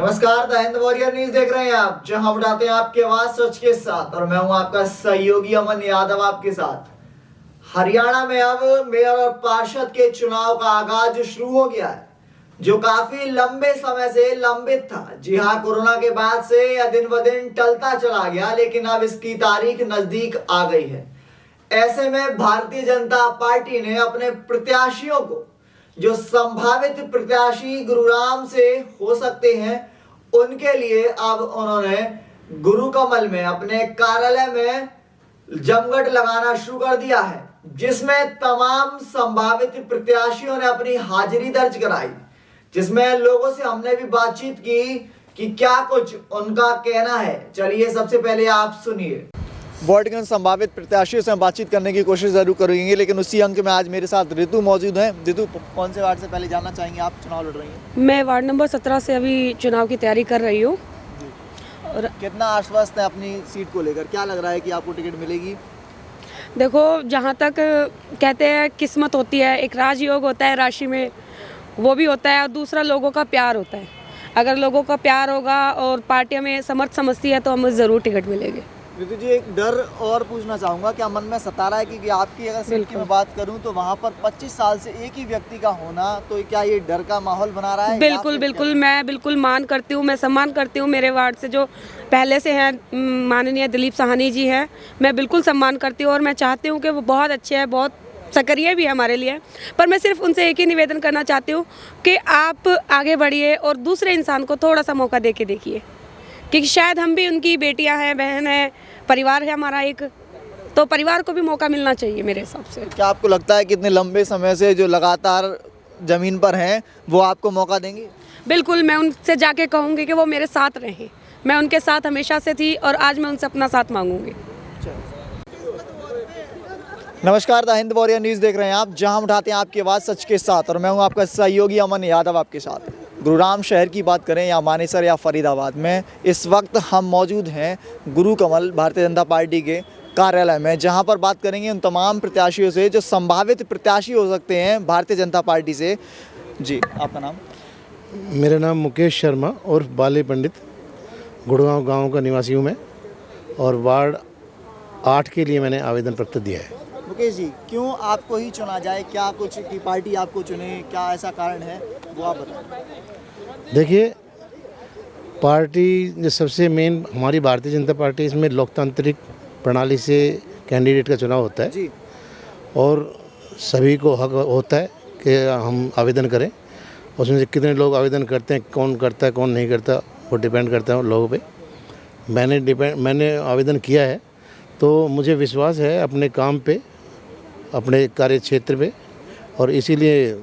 नमस्कार, the Hind warrior news देख रहे हैं आप, जहां उठाते हैं आपकी आवाज सच के साथ। और मैं हूं आपका सहयोगी अमन यादव आपके साथ। हरियाणा में अब मेयर और पार्षद के चुनाव का आगाज शुरू हो गया है, जो काफी लंबे समय से लंबित था। जी हां, कोरोना के बाद से यह दिन ब दिन टलता चला गया, लेकिन अब इसकी तारीख नजदीक आ गई है। ऐसे में भारतीय जनता पार्टी ने अपने प्रत्याशियों को, जो संभावित प्रत्याशी गुरुग्राम से हो सकते हैं, उनके लिए अब उन्होंने गुरुकमल में अपने कार्यालय में जमघट लगाना शुरू कर दिया है, जिसमें तमाम संभावित प्रत्याशियों ने अपनी हाजिरी दर्ज कराई। जिसमें लोगों से हमने भी बातचीत की कि क्या कुछ उनका कहना है। चलिए सबसे पहले आप सुनिए। वार्ड के संभावित प्रत्याशियों से हम बातचीत करने की कोशिश जरूर करेंगे, लेकिन उसी अंक में आज मेरे साथ रितु मौजूद हैं। रितु, कौन से वार्ड से पहले जानना चाहेंगे? आप चुनाव लड़ रही हैं। मैं वार्ड नंबर 17 से अभी चुनाव की तैयारी कर रही हूँ। और कितना आश्वस्त है अपनी सीट को लेकर? क्या लग रहा है कि आपको टिकट मिलेगी? देखो, जहाँ तक कहते हैं किस्मत होती है, एक राजयोग होता है राशि में, वो भी होता है, और दूसरा लोगों का प्यार होता है। अगर लोगों का प्यार होगा और पार्टी हमें समर्थ समझती है तो हमें ज़रूर टिकट मिलेगी। रितु जी, एक डर और पूछना चाहूँगा, क्या मन में सता रहा है कि आपकी अगर सीट की मैं बात करूँ तो वहाँ पर 25 साल से एक ही व्यक्ति का होना, तो क्या ये डर का माहौल बना रहा है? बिल्कुल बिल्कुल, मैं बिल्कुल मान करती हूँ, मैं सम्मान करती हूँ। मेरे वार्ड से जो पहले से हैं माननीय दिलीप साहनी जी हैं, मैं बिल्कुल सम्मान करती हूँ और मैं चाहती हूँ कि वो बहुत अच्छे हैं, बहुत सक्रिय भी है हमारे लिए। पर मैं सिर्फ उनसे एक ही निवेदन करना चाहती हूँ कि आप आगे बढ़िए और दूसरे इंसान को थोड़ा सा मौका दे के देखिए, क्योंकि शायद हम भी उनकी बेटियां हैं, बहन है, परिवार है हमारा एक, तो परिवार को भी मौका मिलना चाहिए मेरे हिसाब से। क्या आपको लगता है कि इतने लंबे समय से जो लगातार जमीन पर हैं वो आपको मौका देंगे? बिल्कुल, मैं उनसे जाके कहूँगी कि वो मेरे साथ रहें। मैं उनके साथ हमेशा से थी और आज मैं उनसे अपना साथ मांगूंगी। नमस्कार, द हिंद वॉरियर न्यूज़ देख रहे हैं आप, जहां उठाते हैं आपकी आवाज़ सच के साथ। और मैं हूं आपका सहयोगी अमन यादव आपके साथ। गुरुग्राम शहर की बात करें या मानेसर या फरीदाबाद में, इस वक्त हम मौजूद हैं गुरुकमल भारतीय जनता पार्टी के कार्यालय में, जहां पर बात करेंगे उन तमाम प्रत्याशियों से जो संभावित प्रत्याशी हो सकते हैं भारतीय जनता पार्टी से। जी, आपका नाम? मेरा नाम मुकेश शर्मा और बाले पंडित, गुड़गांव गांव का निवासी हूँ मैं, और वार्ड 8 के लिए मैंने आवेदन पत्र दिया है। मुकेश जी, क्यों आपको ही चुना जाए? क्या कुछ की पार्टी आपको चुने, क्या ऐसा कारण है, वो आप बताएं। देखिए, पार्टी जो सबसे मेन हमारी भारतीय जनता पार्टी, इसमें लोकतांत्रिक प्रणाली से कैंडिडेट का चुनाव होता है जी। और सभी को हक होता है कि हम आवेदन करें। उसमें से कितने लोग आवेदन करते हैं, कौन करता है कौन नहीं करता, वो डिपेंड करता है उन लोगों पे। मैंने आवेदन किया है, तो मुझे विश्वास है अपने काम पे, अपने कार्य क्षेत्र पे, और इसीलिए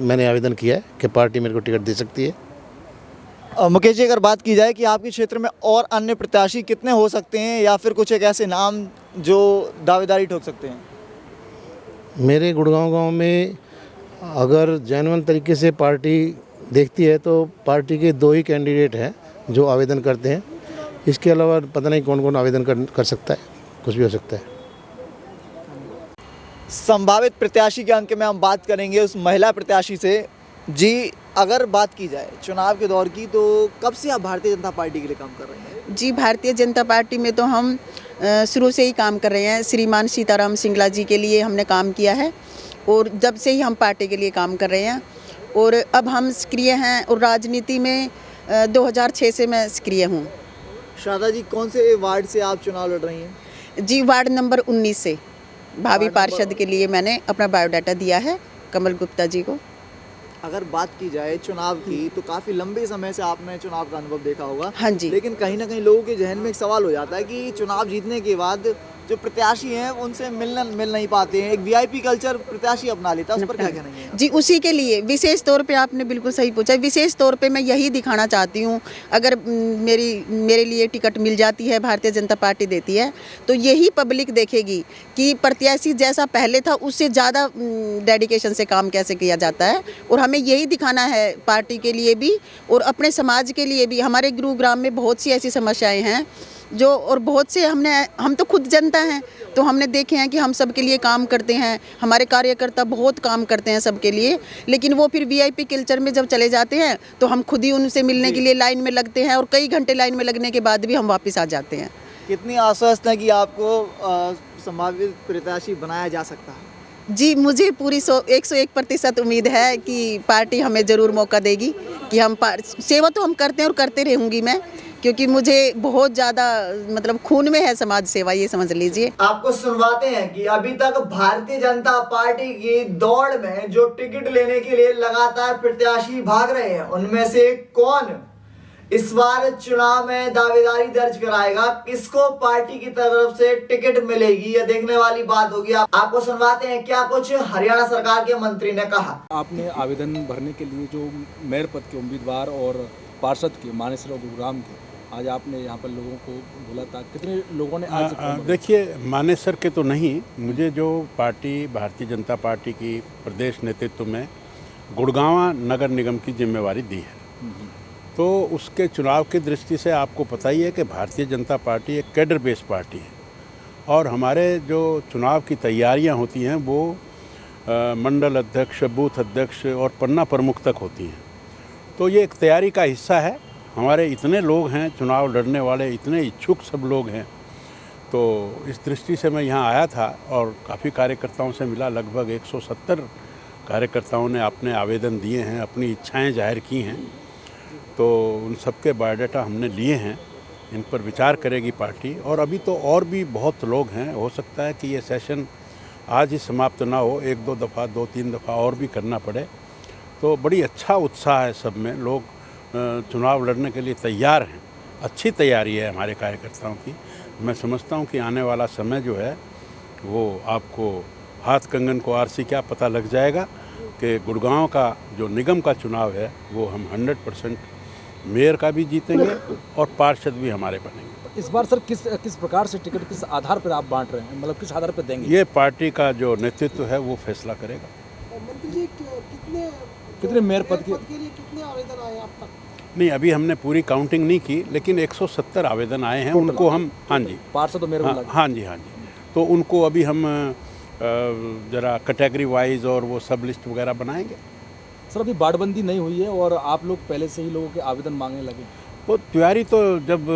मैंने आवेदन किया है कि पार्टी मेरे को टिकट दे सकती है। मुकेश जी, अगर बात की जाए कि आपके क्षेत्र में और अन्य प्रत्याशी कितने हो सकते हैं, या फिर कुछ एक ऐसे नाम जो दावेदारी ठोक सकते हैं? मेरे गुड़गांव गांव में अगर जेन्युइन तरीके से पार्टी देखती है तो पार्टी के 2 ही कैंडिडेट हैं जो आवेदन करते हैं। इसके अलावा पता नहीं कौन कौन आवेदन कर सकता है, कुछ भी हो सकता है। संभावित प्रत्याशी के अंक में हम बात करेंगे उस महिला प्रत्याशी से। जी, अगर बात की जाए चुनाव के दौर की, तो कब से आप भारतीय जनता पार्टी के लिए काम कर रहे हैं? जी, भारतीय जनता पार्टी में तो हम शुरू से ही काम कर रहे हैं। श्रीमान सीताराम सिंगला जी के लिए हमने काम किया है, और जब से ही हम पार्टी के लिए काम कर रहे हैं, और अब हम सक्रिय हैं। और राजनीति में 2006 से मैं सक्रिय हूँ। शारदा जी, कौन से वार्ड से आप चुनाव लड़ रही हैं? जी, वार्ड नंबर 19 से भावी पार्षद के लिए मैंने अपना बायोडाटा दिया है कमल गुप्ता जी को। अगर बात की जाए चुनाव की, तो काफ़ी लंबे समय से आपने चुनाव का अनुभव देखा होगा। हाँ जी। लेकिन कहीं ना कहीं लोगों के जहन में एक सवाल हो जाता है कि चुनाव जीतने के बाद जो प्रत्याशी हैं उनसे मिल नहीं पाते हैं। एक वीआईपी कल्चर प्रत्याशी अपना लेता है, उस पर क्या कहना है? जी, उसी के लिए विशेष तौर पे आपने बिल्कुल सही पूछा। विशेष तौर पे मैं यही दिखाना चाहती हूँ, अगर मेरे लिए टिकट मिल जाती है, भारतीय जनता पार्टी देती है, तो यही पब्लिक देखेगी कि प्रत्याशी जैसा पहले था उससे ज़्यादा डेडिकेशन से काम कैसे किया जाता है। और हमें यही दिखाना है पार्टी के लिए भी और अपने समाज के लिए भी। हमारे गुरुग्राम में बहुत सी ऐसी समस्याएँ हैं जो और बहुत से हम तो खुद जनता हैं, तो हमने देखे हैं कि हम सबके लिए काम करते हैं, हमारे कार्यकर्ता बहुत काम करते हैं सबके लिए, लेकिन वो फिर वीआईपी कल्चर में जब चले जाते हैं तो हम खुद ही उनसे मिलने के लिए लाइन में लगते हैं और कई घंटे लाइन में लगने के बाद भी हम वापस आ जाते हैं। कितनी आश्वस्त है कि आपको संभावित प्रत्याशी बनाया जा सकता है? जी, मुझे पूरी 101% उम्मीद है कि पार्टी हमें ज़रूर मौका देगी कि हम सेवा तो हम करते हैं और करते रहूँगी मैं, क्योंकि मुझे बहुत ज़्यादा मतलब खून में है समाज सेवा, ये समझ लीजिए। आपको सुनवाते हैं कि अभी तक भारतीय जनता पार्टी की दौड़ में जो टिकट लेने के लिए लगातार प्रत्याशी भाग रहे हैं, उनमें से कौन इस बार चुनाव में दावेदारी दर्ज कराएगा, किसको पार्टी की तरफ से टिकट मिलेगी, यह देखने वाली बात होगी। आपको सुनवाते हैं क्या कुछ हरियाणा सरकार के मंत्री ने कहा। आपने आवेदन भरने के लिए जो मेयर पद के उम्मीदवार और पार्षद के मानेसर और गुरुग्राम के, आज आपने यहाँ पर लोगों को बोला था, कितने लोगों ने आज देखिए, मानेसर के तो नहीं, मुझे जो पार्टी भारतीय जनता पार्टी की प्रदेश नेतृत्व में गुड़गांव नगर निगम की जिम्मेवारी दी है, तो उसके चुनाव की दृष्टि से आपको पता ही है कि भारतीय जनता पार्टी एक कैडर बेस्ड पार्टी है और हमारे जो चुनाव की तैयारियां होती हैं वो मंडल अध्यक्ष, बूथ अध्यक्ष और पन्ना प्रमुख तक होती हैं। तो ये एक तैयारी का हिस्सा है। हमारे इतने लोग हैं चुनाव लड़ने वाले, इतने इच्छुक सब लोग हैं, तो इस दृष्टि से मैं यहाँ आया था और काफ़ी कार्यकर्ताओं से मिला। लगभग 170 कार्यकर्ताओं ने अपने आवेदन दिए हैं, अपनी इच्छाएं जाहिर की हैं, तो उन सबके बायोडाटा हमने लिए हैं, इन पर विचार करेगी पार्टी। और अभी तो और भी बहुत लोग हैं, हो सकता है कि ये सेशन आज ही समाप्त ना हो, 1-2 दफ़ा 2-3 दफ़ा और भी करना पड़े। तो बड़ी अच्छा उत्साह है सब में, लोग चुनाव लड़ने के लिए तैयार हैं, अच्छी तैयारी है हमारे कार्यकर्ताओं की। मैं समझता हूँ कि आने वाला समय जो है वो आपको हाथ कंगन को आरसी क्या पता लग जाएगा कि गुड़गांव का जो निगम का चुनाव है वो हम 100% मेयर का भी जीतेंगे और पार्षद भी हमारे बनेंगे। इस बार सर किस प्रकार से टिकट किस आधार पर आप बांट रहे हैं, मतलब किस आधार पर देंगे? ये पार्टी का जो नेतृत्व है वो फैसला करेगा। मंत्री जी, कितने मेयर पद के लिए कितने आवेदन आए आप तक? नहीं, अभी हमने पूरी काउंटिंग नहीं की, लेकिन 170 आवेदन आए हैं, उनको हम, हाँ जी, पार्षद तो मेयर हाँ जी, तो उनको अभी हम ज़रा कैटेगरी वाइज और वो सब लिस्ट वगैरह बनाएंगे। सर, अभी बाड़बंदी नहीं हुई है और आप लोग पहले से ही लोगों के आवेदन मांगने लगे। वो तैयारी तो जब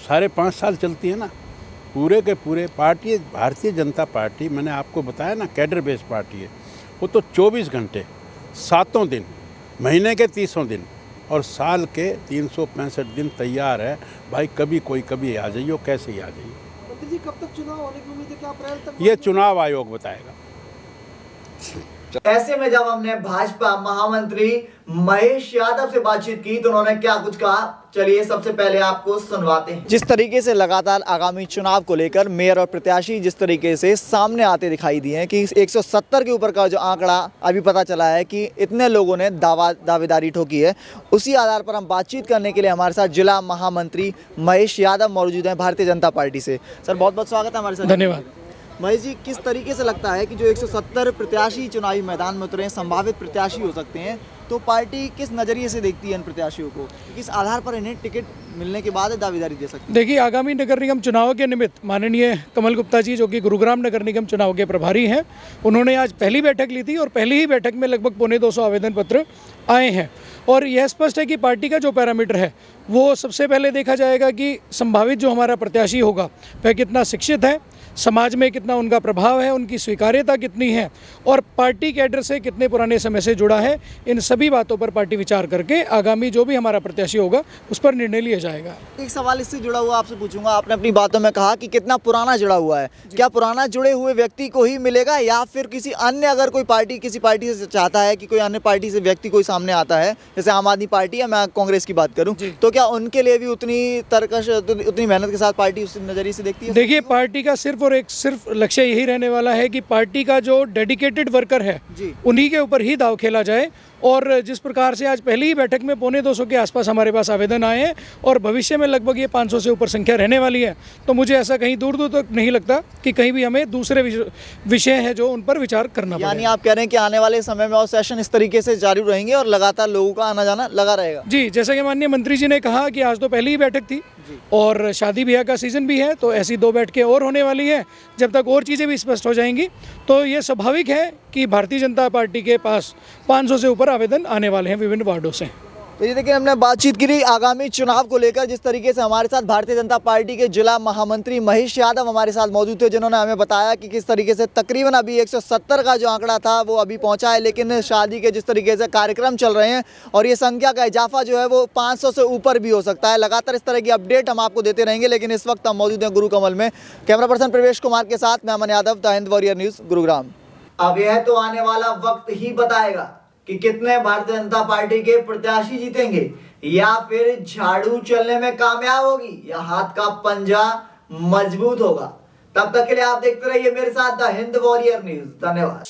साढ़े 5 साल चलती है ना, पूरे के पूरे पार्टी भारतीय जनता पार्टी, मैंने आपको बताया ना, कैडर बेस्ड पार्टी है। वो तो 24 घंटे 7 दिन, महीने के 30 दिन और साल के 365 दिन तैयार है भाई। कभी कोई कभी आ जाइए, कैसे ही आ जाइए। मंत्री जी, कब तक चुनाव होने की उम्मीद है? क्या अप्रैल तक? ये चुनाव आयोग बताएगा। ऐसे में जब हमने भाजपा महामंत्री महेश यादव से बातचीत की तो उन्होंने क्या कुछ कहा, चलिए सबसे पहले आपको सुनवाते हैं। जिस तरीके से लगातार आगामी चुनाव को लेकर मेयर और प्रत्याशी जिस तरीके से सामने आते दिखाई दिए हैं कि 170 के ऊपर का जो आंकड़ा अभी पता चला है कि इतने लोगों ने दावेदारी ठोकी है, उसी आधार पर हम बातचीत करने के लिए हमारे साथ जिला महामंत्री महेश यादव मौजूद हैं भारतीय जनता पार्टी से। सर, बहुत बहुत स्वागत है हमारे साथ। धन्यवाद। महेश जी, किस तरीके से लगता है कि जो 170 प्रत्याशी चुनावी मैदान में उतरे हैं, संभावित प्रत्याशी हो सकते हैं, तो पार्टी किस नज़रिए से देखती है इन प्रत्याशियों को, किस आधार पर इन्हें टिकट मिलने के बाद दावेदारी दे सकती है? देखिए, आगामी नगर निगम चुनाव के निमित्त माननीय कमल गुप्ता जी, जो कि गुरुग्राम नगर निगम चुनाव के प्रभारी हैं, उन्होंने आज पहली बैठक ली थी और पहली ही बैठक में लगभग 250 आवेदन पत्र आए हैं। और यह स्पष्ट है कि पार्टी का जो पैरामीटर है वो सबसे पहले देखा जाएगा कि संभावित जो हमारा प्रत्याशी होगा वह कितना शिक्षित है, समाज में कितना उनका प्रभाव है, उनकी स्वीकार्यता कितनी है और पार्टी कैडर से कितने पुराने समय से जुड़ा है। इन सभी बातों पर पार्टी विचार करके आगामी जो भी हमारा प्रत्याशी होगा उस पर निर्णय लिया जाएगा। एक सवाल इससे जुड़ा हुआ आपसे पूछूंगा। आपने अपनी बातों में कहा कि कितना पुराना जुड़ा हुआ है, क्या पुराना जुड़े हुए व्यक्ति को ही मिलेगा या फिर किसी अन्य, अगर कोई पार्टी किसी पार्टी से चाहता है कि कोई अन्य पार्टी से व्यक्ति कोई सामने आता है, जैसे आम आदमी पार्टी या मैं कांग्रेस की बात करूं, तो क्या उनके लिए भी उतनी तरकश, उतनी मेहनत के साथ पार्टी उस नजरिए से देखती है? देखिए, पार्टी का सिर्फ और सिर्फ लक्ष्य यही रहने वाला है कि पार्टी का जो डेडिकेटेड वर्कर है उन्हीं के ऊपर ही दांव खेला जाए। और जिस प्रकार से आज पहली ही बैठक में 250 के आसपास हमारे पास आवेदन आए हैं और भविष्य में लगभग ये 500 से ऊपर संख्या रहने वाली है, तो मुझे ऐसा कहीं दूर दूर तक नहीं लगता कि कहीं भी हमें दूसरे विषय हैं जो उन पर विचार करना पड़ेगा। यानी आप कह रहे हैं कि आने वाले समय में और सेशन इस तरीके से जारी रहेंगे और लगातार लोगों का आना जाना लगा रहेगा? जी, जैसा कि माननीय मंत्री जी ने कहा कि आज तो पहली ही बैठक थी और शादी ब्याह का सीज़न भी है, तो ऐसी 2 बैठकें और होने वाली है। जब तक और चीज़ें भी स्पष्ट हो जाएंगी तो ये स्वाभाविक है कि भारतीय जनता पार्टी के पास 500 से ऊपर आवेदन आने वाले हैं विभिन्न वार्डों से। तो ये देखिए, हमने बातचीत की आगामी चुनाव को लेकर। जिस तरीके से हमारे साथ भारतीय जनता पार्टी के जिला महामंत्री महेश यादव हमारे साथ मौजूद थे, जिन्होंने हमें बताया कि किस तरीके से तकरीबन अभी 170 का जो आंकड़ा था वो अभी पहुंचा है, लेकिन शादी के जिस तरीके से कार्यक्रम चल रहे हैं और ये संख्या का इजाफा जो है वो 500 से ऊपर भी हो सकता है। लगातार इस तरह की अपडेट हम आपको देते रहेंगे, लेकिन इस वक्त हम मौजूद हैं गुरु कमल में। कैमरा पर्सन प्रवेश कुमार के साथ मैं Aman Yadav, the Hind warrior news, Gurugram. अब यह तो आने वाला वक्त ही बताएगा कि कितने भारतीय जनता पार्टी के प्रत्याशी जीतेंगे, या फिर झाड़ू चलने में कामयाब होगी, या हाथ का पंजा मजबूत होगा। तब तक के लिए आप देखते रहिए मेरे साथ द हिंद वॉरियर न्यूज़। धन्यवाद।